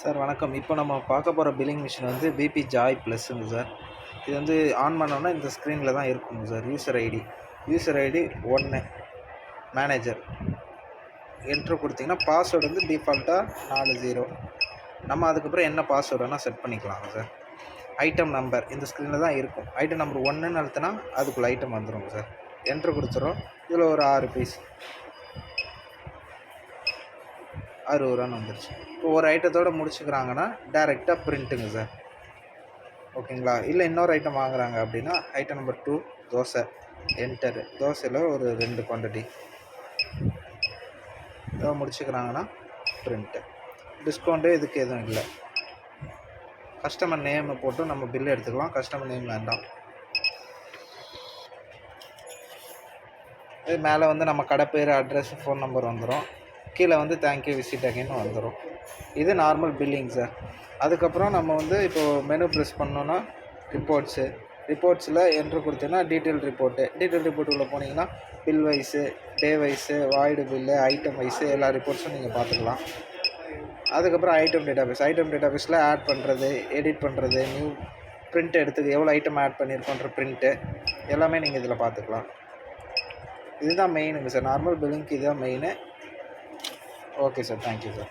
Sir வணக்கம். இப்போ நம்ம பார்க்க போகிற பில்லிங் மிஷின் வந்து பிபி ஜாய் ப்ளஸ்ஸுங்க சார். இது வந்து ஆன் பண்ணோன்னா இந்த ஸ்க்ரீனில் தான் இருக்குங்க sir. User ID 1 manager enter கொடுத்தீங்கன்னா பாஸ்வேர்டு வந்து டிஃபால்ட்டாக 40. நம்ம அதுக்கப்புறம் என்ன பாஸ்வேர்டு வேணால் செட் பண்ணிக்கலாங்க சார். ஐட்டம் நம்பர் இந்த ஸ்க்ரீனில் தான் இருக்கும். ஐட்டம் நம்பர் 1ன்னு அழுத்தினா அதுக்குள்ளே ஐட்டம் வந்துடுங்க சார். என்ட்ரு கொடுத்துறோம். இதில் ஒரு 6 பீஸ் 60 ரூபான்னு வந்துருச்சு. இப்போ ஒரு ஐட்டத்தோடு முடிச்சுக்கிறாங்கன்னா டேரெக்டாக பிரிண்ட்டுங்க சார். ஓகேங்களா? இல்லை இன்னொரு ஐட்டம் வாங்குறாங்க அப்படின்னா ஐட்டம் நம்பர் 2 தோசை என்டரு. தோசையில் ஒரு 2 குவான்டிட்டி ஏதோ முடிச்சுக்கிறாங்கன்னா பிரிண்ட்டு. டிஸ்கவுண்ட்டு இதுக்கு எதுவும் இல்லை. கஸ்டமர் நேமை போட்டு நம்ம பில்லு எடுத்துக்கலாம். கஸ்டமர் நேம் வேண்டாம். இது மேலே வந்து நம்ம கடை பேர், அட்ரஸ், ஃபோன் நம்பர் வந்துடும். கீழே வந்து தேங்க்யூ விசிட் அகைன்னு வந்துடும். இது நார்மல் பில்லிங் சார். அதுக்கப்புறம் நம்ம வந்து இப்போது மெனு ப்ரெஸ் பண்ணோன்னா ரிப்போர்ட்ஸில் என்ட்ரு கொடுத்தீங்கன்னா டீட்டெயில் ரிப்போர்ட் உள்ள போனீங்கன்னா bill wise, day wise, void bill, item wise எல்லா ரிப்போர்ட்ஸும் நீங்கள் பார்த்துக்கலாம். அதுக்கப்புறம் ஐட்டம் டேட்டாபேஸில் ஆட் பண்ணுறது, எடிட் பண்ணுறது, நியூ பிரிண்ட் எடுத்து எவ்வளோ ஐட்டம் ஆட் பண்ணியிருக்கோன்ற பிரிண்ட்டு எல்லாமே நீங்கள் இதில் பார்த்துக்கலாம். இதுதான் மெயினுங்க சார். நார்மல் பில்லிங்க்கு இதுதான் main. Okay sir. Thank you sir.